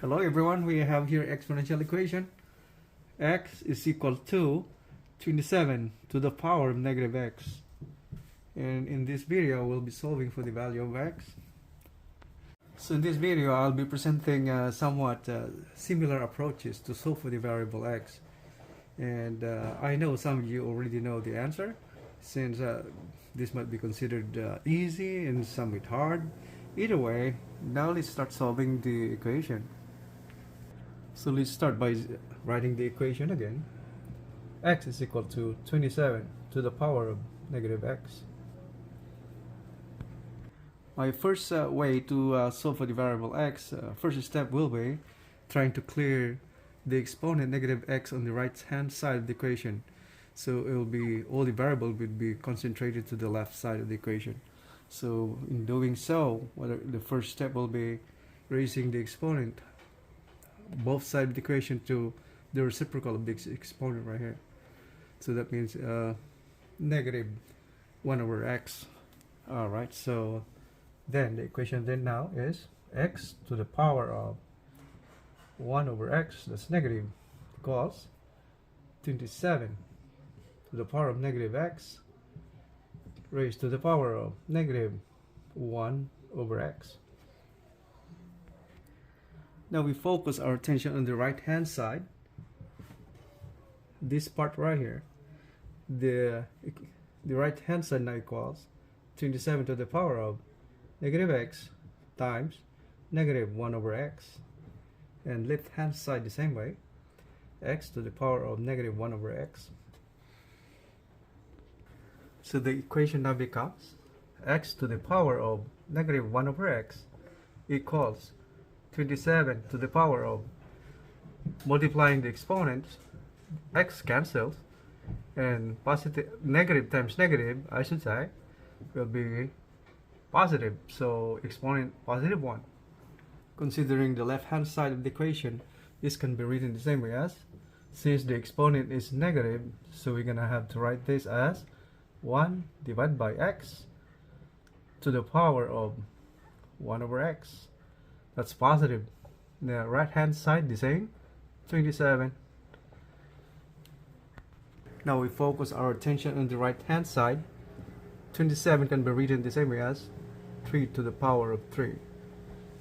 Hello everyone, we have here exponential equation. X is equal to 27 to the power of negative x. And in this video, we'll be solving for the value of x. So in this video, I'll be presenting somewhat similar approaches to solve for the variable x. And I know some of you already know the answer, since this might be considered easy and some bit hard. Either way, now let's start solving the equation. So let's start by writing the equation again. X is equal to 27 to the power of negative x. My first way to solve for the variable x, first step will be trying to clear the exponent negative x on the right hand side of the equation. So it will be, all the variable will be concentrated to the left side of the equation. So in doing so, the first step will be raising the exponent both sides of the equation to the reciprocal of the exponent right here. So that means negative 1 over x. Alright, so then the equation then now is x to the power of 1 over x, that's negative, equals 27 to the power of negative x raised to the power of negative 1 over x. Now we focus our attention on the right hand side. This part right here, the right hand side now equals 27 to the power of negative x times negative 1 over x, and left hand side the same way, x to the power of negative 1 over x. So the equation now becomes x to the power of negative 1 over x equals 27 to the power of, multiplying the exponents, x cancels, and positive negative times negative, I should say, will be positive, so exponent positive 1. Considering the left hand side of the equation, this can be written the same way as, since the exponent is negative, so we're gonna have to write this as 1 divided by x to the power of 1 over x. That's positive. The right hand side the same, 27. Now we focus our attention on the right hand side. 27 can be written the same way as 3 to the power of 3.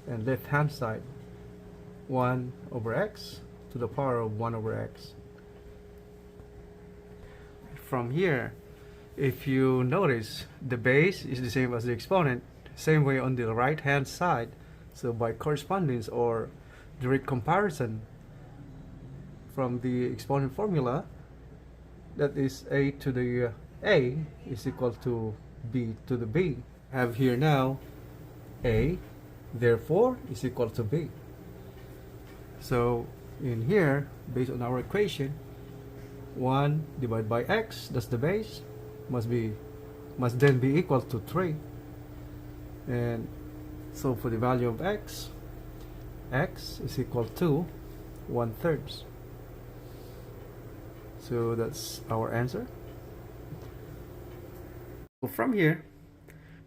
And left hand side, 1 over x to the power of 1 over x. From here, if you notice, the base is the same as the exponent, same way on the right hand side. So by correspondence or direct comparison from the exponent formula, that is a to the a is equal to b to the b. Have here now a, therefore is equal to b. So in here, based on our equation, 1 divided by x, that's the base, must then be equal to 3. And so for the value of x, x is equal to 1/3. So that's our answer. So from here,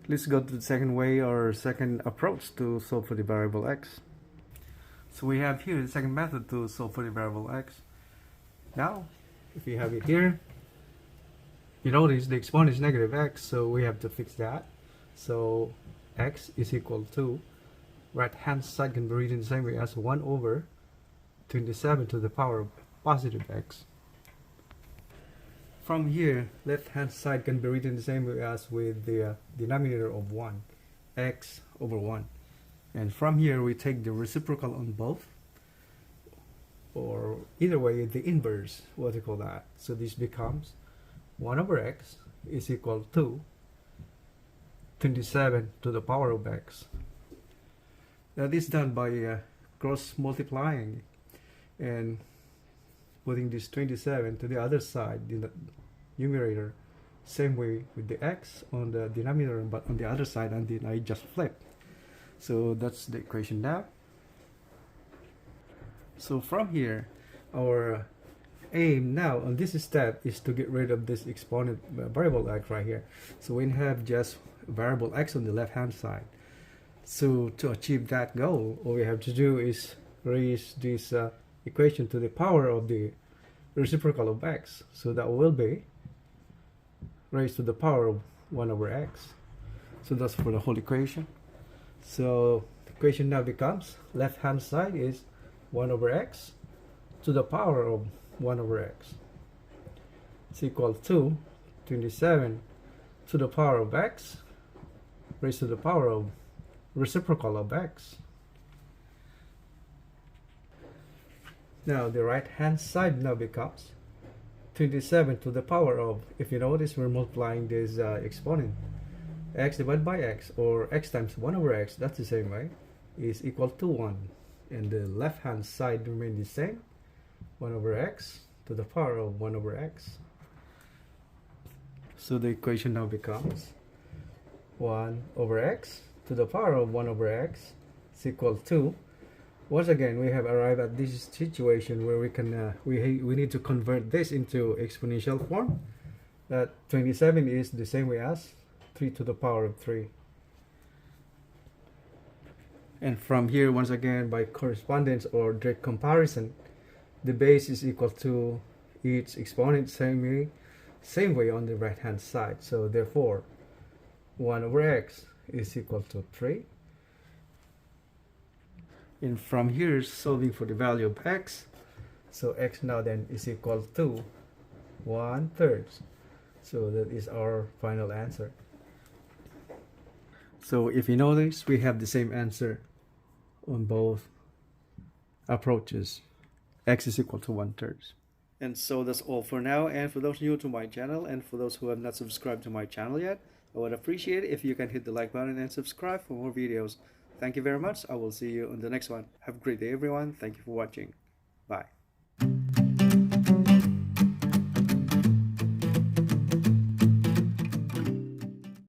let's go to the second way or second approach to solve for the variable x. So we have here the second method to solve for the variable x. Now, if you have it here, you notice the exponent is negative x, so we have to fix that. So x is equal to, right hand side can be written the same way as 1 over 27 to the power of positive x. From here, left hand side can be written the same way as with the denominator of 1, x over 1. And from here we take the reciprocal on both, or either way the inverse, what do you call that. So this becomes 1 over x is equal to 27 to the power of x. Now this is done by cross multiplying and putting this 27 to the other side in the numerator, same way with the x on the denominator but on the other side, and then I just flip. So that's the equation now. So from here, our aim now on this step is to get rid of this exponent variable x right here. So we have just variable x on the left hand side. So to achieve that goal, all we have to do is raise this equation to the power of the reciprocal of x. So that will be raised to the power of 1 over x. So that's for the whole equation. So the equation now becomes left hand side is 1 over x to the power of 1 over x. It's equal to 27 to the power of x raised to the power of reciprocal of x. Now the right hand side now becomes 27 to the power of, if you notice, we're multiplying this exponent, x divided by x, or x times 1 over x, that's the same way, is equal to 1. And the left hand side remains the same, 1 over x to the power of 1 over x. So the equation now becomes 1 over x to the power of 1 over x is equal to, once again we have arrived at this situation where we can we need to convert this into exponential form. That 27 is the same way as 3 to the power of 3. And from here, once again, by correspondence or direct comparison, the base is equal to its exponent same way on the right hand side. So therefore 1 over x is equal to 3. And from here, solving for the value of x, so x now then is equal to 1/3. So that is our final answer. So if you notice, we have the same answer on both approaches. X is equal to 1/3. And so that's all for now. And for those new to my channel, and for those who have not subscribed to my channel yet, I would appreciate it if you can hit the like button and subscribe for more videos. Thank you very much. I will see you on the next one. Have a great day, everyone. Thank you for watching. Bye.